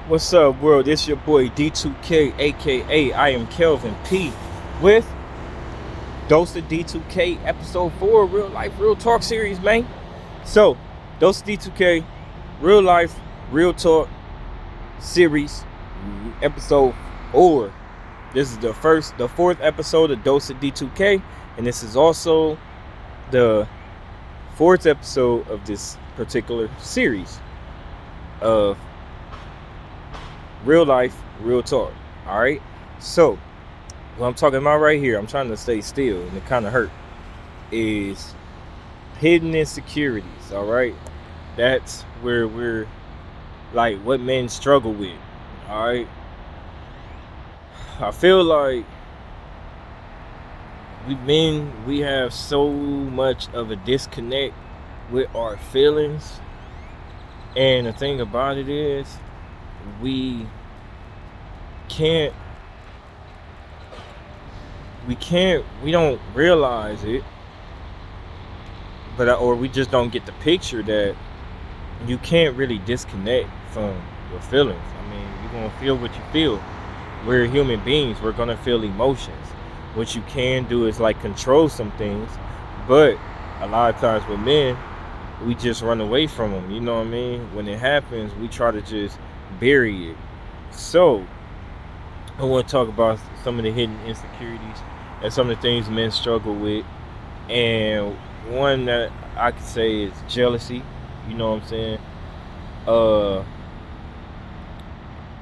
What's up, world? It's your boy D2K, aka I am Kelvin P, with Dose of D2K episode 4, real life, real talk series, man. So, Dose of D2K, real life, real talk series, episode 4. This is the fourth episode of Dose of D2K, and this is also the fourth episode of this particular series of real life, real talk. All right. So, what I'm talking about right here, I'm trying to stay still, and it kind of hurt, is hidden insecurities. All right. That's where we're like what men struggle with. All right. I feel like we have so much of a disconnect with our feelings, and the thing about it is, we can't we don't realize it, or we just don't get the picture that you can't really disconnect from your feelings. I mean, you're gonna feel what you feel. We're human beings, we're gonna feel emotions. What you can do is like control some things, but a lot of times with men, we just run away from them. You know what I mean? When it happens, we try to just bury it. So I want to talk about some of the hidden insecurities and some of the things men struggle with. And one that I could say is jealousy. You know what I'm saying?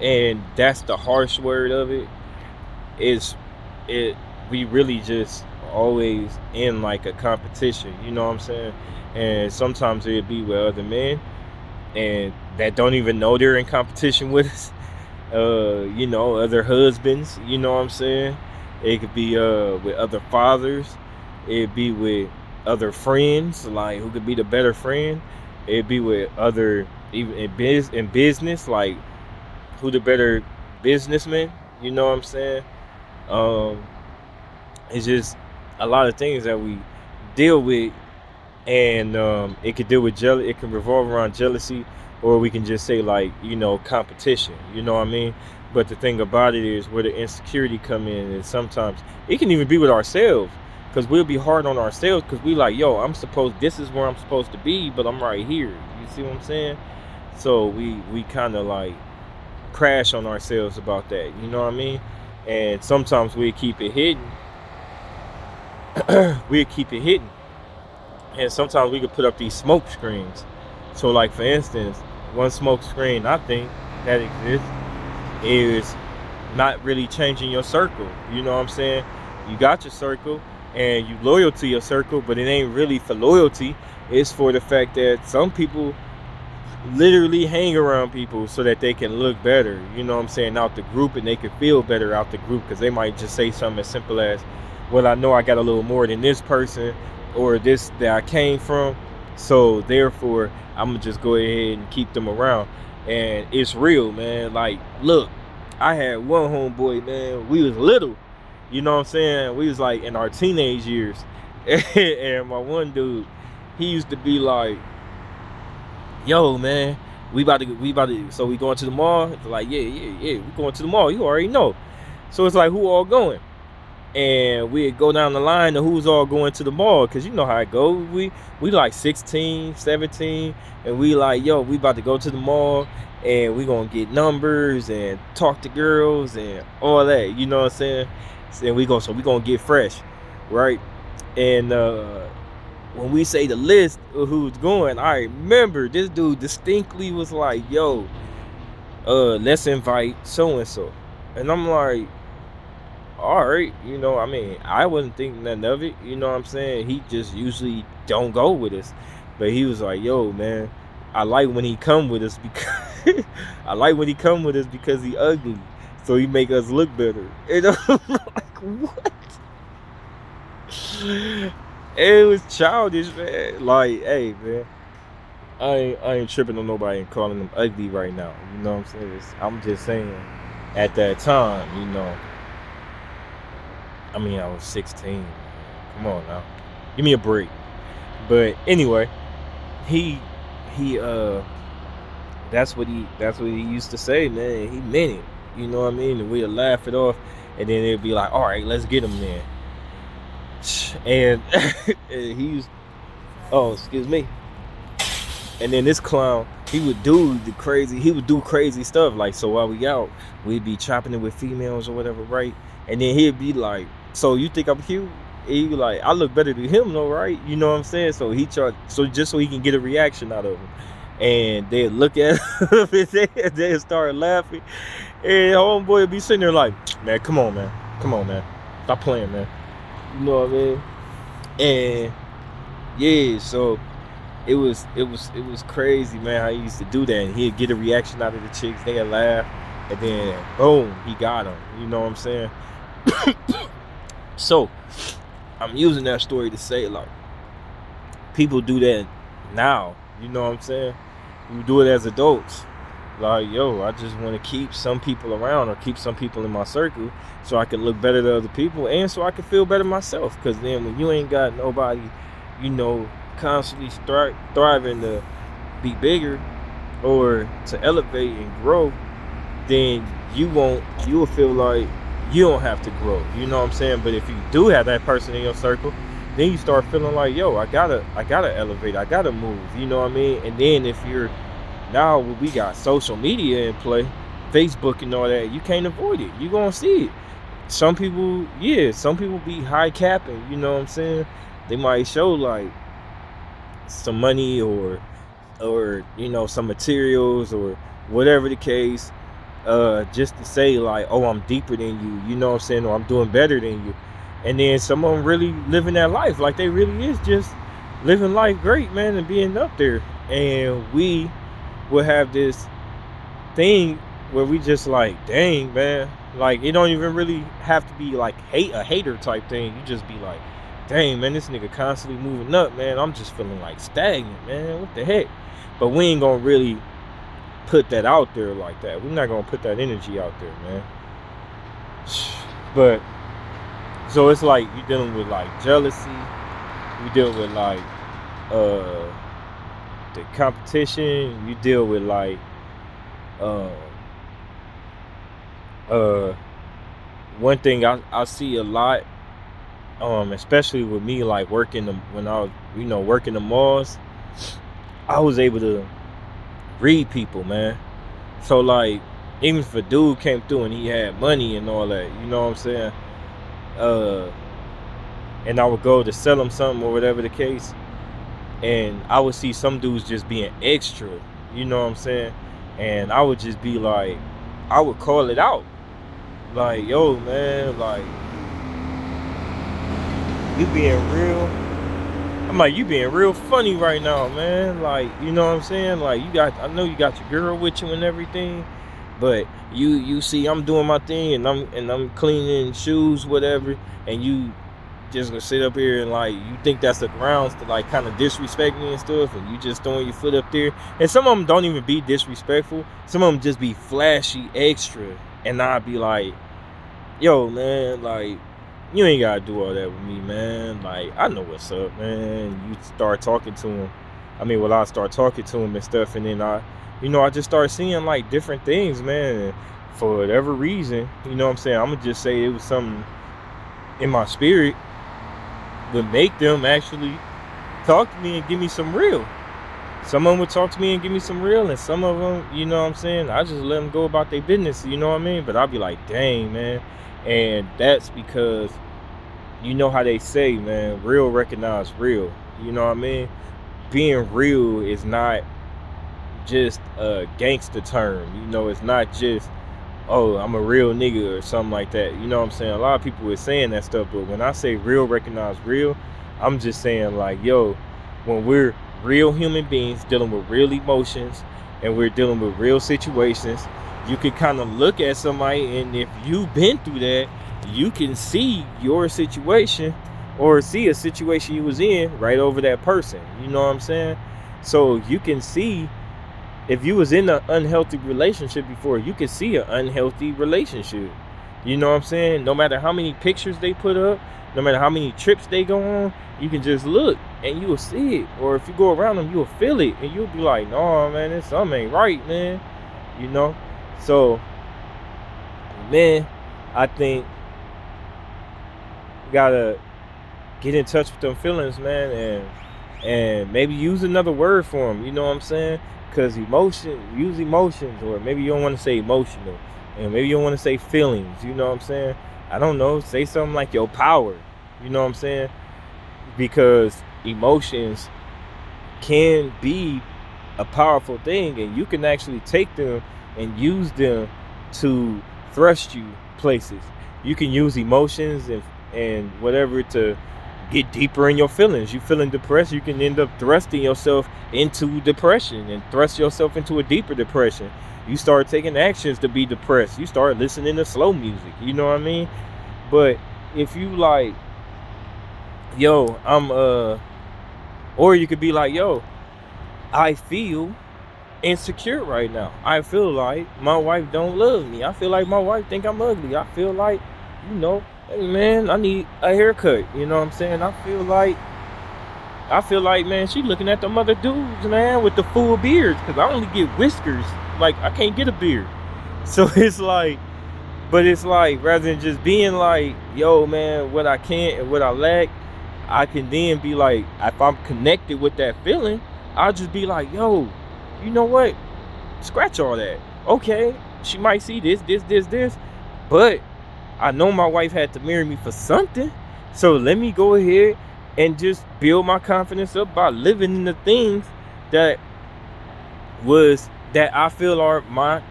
And that's the harsh word of it. Is it? We really just always in like a competition. You know what I'm saying? And sometimes it'd be with other men, and that don't even know they're in competition with us. Other husbands, you know what I'm saying? It could be with other fathers, it'd be with other friends, like who could be the better friend. It'd be with other, even in business, like who the better businessman, you know what I'm saying? Um it's just a lot of things that we deal with, and it could deal with it can revolve around jealousy, or we can just say like competition, you know what I mean? But the thing about it is where the insecurity come in, and sometimes it can even be with ourselves, because we'll be hard on ourselves because we like, yo, this is where I'm supposed to be, but I'm right here. You see what I'm saying? So we kind of like crash on ourselves about that, you know what I mean? And sometimes we keep it hidden. We keep it hidden, and sometimes we could put up these smoke screens. So like for instance, one smoke screen I think that exists is not really changing your circle. You know what I'm saying? You got your circle and you loyal to your circle, but it ain't really for loyalty. It's for the fact that some people literally hang around people so that they can look better, you know what I'm saying, out the group, and they can feel better out the group, because they might just say something as simple as, well, I know I got a little more than this person or this that I came from, so therefore I'm gonna just go ahead and keep them around. And it's real, man. Like, look, I had one homeboy, man. We was little, you know what I'm saying? We was like in our teenage years, and my one dude, he used to be like, yo, man, we about to, so we going to the mall? It's like, yeah, we going to the mall. You already know. So it's like, who all going? And we'd go down the line of who's all going to the mall, because you know how it goes. We like 16, 17, and we like, yo, we about to go to the mall, and we gonna get numbers and talk to girls and all that, you know what I'm saying? And we gonna get fresh, right? And when we say the list of who's going, I remember this dude distinctly was like, yo, let's invite so and so. And I'm like, all right, I mean, I wasn't thinking nothing of it, you know what I'm saying? He just usually don't go with us. But he was like, yo, man, I like when he come with us because I like when he come with us because he ugly. So he make us look better. And I'm like, what? It was childish, man. Like, hey, man, I ain't tripping on nobody and calling them ugly right now. You know what I'm saying? I'm just saying, at that time, I mean, I was 16. Man. Come on now, give me a break. But anyway, he That's what he used to say, man. He meant it. You know what I mean? And we'd laugh it off, and then it'd be like, all right, let's get him then. And he used, oh, excuse me. And then this clown, he would do crazy stuff. Like, so while we out, we'd be chopping it with females or whatever, right? And then he'd be like, so you think I'm cute? And he'd be like, I look better than him though, right? You know what I'm saying? So just so he can get a reaction out of him. And they'd look at him and they'd start laughing. And homeboy would be sitting there like, man, come on, man. Stop playing, man. You know what I mean? And yeah, so it was crazy, man, how he used to do that. And he'd get a reaction out of the chicks, they'd laugh, and then boom, he got them. You know what I'm saying? So I'm using that story to say, like, people do that now. You know what I'm saying? We do it as adults. Like, yo, I just want to keep some people around or keep some people in my circle so I can look better to other people and so I can feel better myself. Because then when you ain't got nobody, you know, constantly thriving to be bigger or to elevate and grow, then you will feel like you don't have to grow. You know what I'm saying? But if you do have that person in your circle, then you start feeling like, yo, I gotta elevate, I gotta move. You know what I mean? And then if you're now we got social media in play, Facebook and all that, you can't avoid it. You gonna see it. Some people be high capping, you know what I'm saying? They might show like some money or you know, some materials or whatever the case, just to say like, oh, I'm deeper than you, you know what I'm saying, or I'm doing better than you. And then some of them really living that life like they really is just living life great, man, and being up there. And we will have this thing where we just like, dang, man, like it don't even really have to be like a hater type thing. You just be like, dang, man, this nigga constantly moving up, man. I'm just feeling like stagnant, man. What the heck? But we ain't gonna really put that out there like that. We're not gonna put that energy out there, man. But so it's like you dealing with like jealousy, you deal with like the competition, you deal with like one thing I see a lot, especially with me, like when I was, you know, working the malls, I was able to read people, man. So like, even if a dude came through and he had money and all that, you know what I'm saying, and I would go to sell him something or whatever the case, and I would see some dudes just being extra, you know what I'm saying, and I would just be like, I would call it out, like, yo, man, like, you being real, I'm like, you being real funny right now, man, like, you know what I'm saying, like, I know you got your girl with you and everything, but you see I'm doing my thing and I'm cleaning shoes, whatever, and you just gonna sit up here and like, you think that's the grounds to like kind of disrespect me and stuff, and you just throwing your foot up there. And some of them don't even be disrespectful, some of them just be flashy extra, and I'd be like, yo, man, like, you ain't gotta do all that with me, man, like, I know what's up, man. You start talking to him, I start talking to him and stuff, and then I just start seeing like different things, man, and for whatever reason, you know what I'm saying, I'm gonna just say it was something in my spirit would make them actually talk to me and give me some real. Some of them would talk to me and give me some real, and some of them, you know what I'm saying, I just let them go about their business, you know what I mean? But I'll be like, dang, man. And that's because, you know how they say, man, real recognize real, you know what I mean? Being real is not just a gangster term, you know, it's not just, oh, I'm a real nigga or something like that, you know what I'm saying? A lot of people are saying that stuff, but when I say real recognize real, I'm just saying like, yo, when we're real human beings dealing with real emotions and we're dealing with real situations, you can kind of look at somebody, and if you've been through that, you can see your situation or see a situation you was in right over that person, you know what I'm saying? So you can see, if you was in an unhealthy relationship before, you can see an unhealthy relationship. You know what I'm saying? No matter how many pictures they put up, no matter how many trips they go on, you can just look and you will see it. Or if you go around them, you will feel it, and you'll be like, no, man, this something ain't right, man. You know? So, man, I think you gotta get in touch with them feelings, man, and maybe use another word for them. You know what I'm saying? Because use emotions, or maybe you don't want to say emotional, and maybe you don't want to say feelings. You know what I'm saying? I don't know. Say something like your power. You know what I'm saying? Because emotions can be a powerful thing, and you can actually take them and use them to thrust you places. You can use emotions and whatever to get deeper in your feelings. You feeling depressed, you can end up thrusting yourself into depression and thrust yourself into a deeper depression. You start taking actions to be depressed. You start listening to slow music. You know what I mean? But if you like, yo, or you could be like, yo, I feel insecure right now. I feel like my wife don't love me. I feel like my wife think I'm ugly. I feel like, hey man, I need a haircut. You know what I'm saying? I feel like, man, she looking at them other dudes, man, with the full beards, because I only get whiskers. Like, I can't get a beard. So it's like, but it's like, rather than just being like, yo, man, what I can't and what I lack, I can then be like, if I'm connected with that feeling, I'll just be like, yo, you know what? Scratch all that. Okay, she might see this, but I know my wife had to marry me for something. So let me go ahead and just build my confidence up by living in the things that I feel are my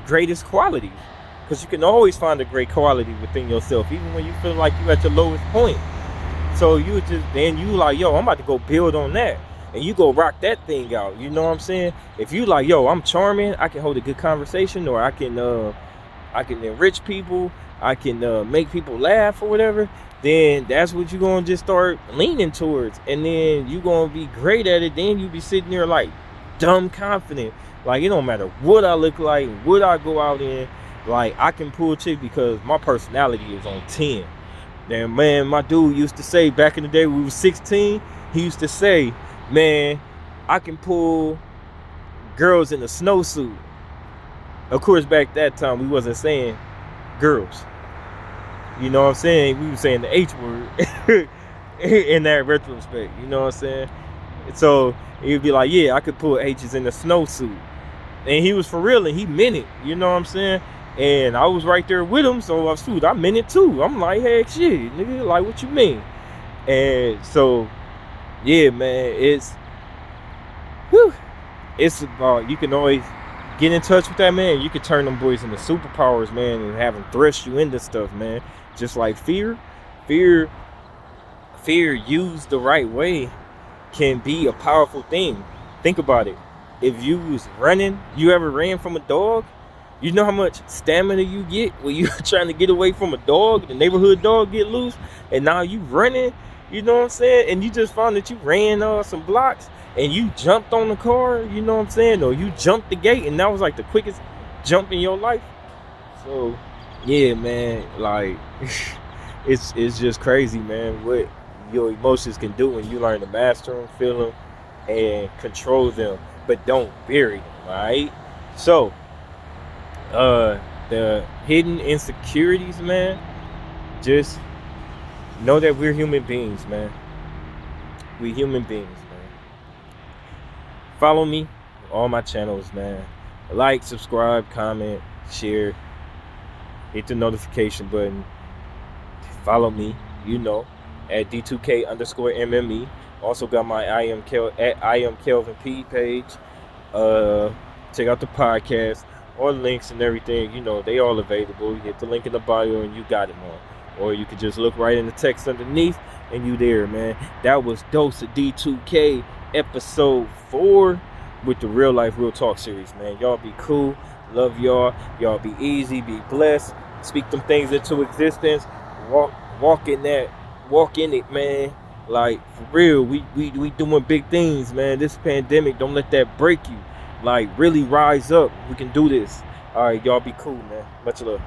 greatest qualities. Because you can always find a great quality within yourself, even when you feel like you're at your lowest point. So you like, yo, I'm about to go build on that. And you go rock that thing out. You know what I'm saying? If you like, yo, I'm charming, I can hold a good conversation, or I can enrich people, I can make people laugh or whatever, then that's what you're going to just start leaning towards. And then you're going to be great at it. Then you be sitting there like dumb confident. Like, it don't matter what I look like, what I go out in. Like, I can pull a chick because my personality is on 10. Then, man, my dude used to say back in the day when we were 16, he used to say, man, I can pull girls in a snowsuit. Of course, back that time, we wasn't saying girls. You know what I'm saying? We were saying the H word in that retrospect. You know what I'm saying? So he'd be like, yeah, I could pull H's in a snowsuit. And he was for real, and he meant it. You know what I'm saying? And I was right there with him, so I meant it too. I'm like, heck shit, nigga, like, what you mean? And so, yeah, man, it's about, you can always get in touch with that, man. You can turn them boys into superpowers, man, and have them thrust you into stuff, man. Just like fear used the right way can be a powerful thing. Think about it. If you was running, you ever ran from a dog? You know how much stamina you get when you're trying to get away from a dog, the neighborhood dog get loose, and now you running, you know what I'm saying? And you just found that you ran some blocks and you jumped on the car, you know what I'm saying? Or you jumped the gate, and that was like the quickest jump in your life. So, yeah, man, like, it's just crazy, man, what your emotions can do when you learn to master them, feel them, and control them, but don't bury them, all right? So, the hidden insecurities, man, just know that we're human beings, man. We human beings, man. Follow me on all my channels, man. Like, subscribe, comment, share, hit the notification button. Follow me, at D2K_MME. Also got my I am Kelvin P page. Check out the podcast. All the links and everything, they all available. You hit the link in the bio and you got it, man. Or you can just look right in the text underneath and you there, man. That was Dose of D2K episode 4 with the Real Life Real Talk series, man. Y'all be cool. Love y'all. Y'all be easy. Be blessed. Speak them things into existence. Walk in it, man. Like, for real, we doing big things, man. This pandemic, don't let that break you. Like, really rise up. We can do this. All right, y'all be cool, man. Much love.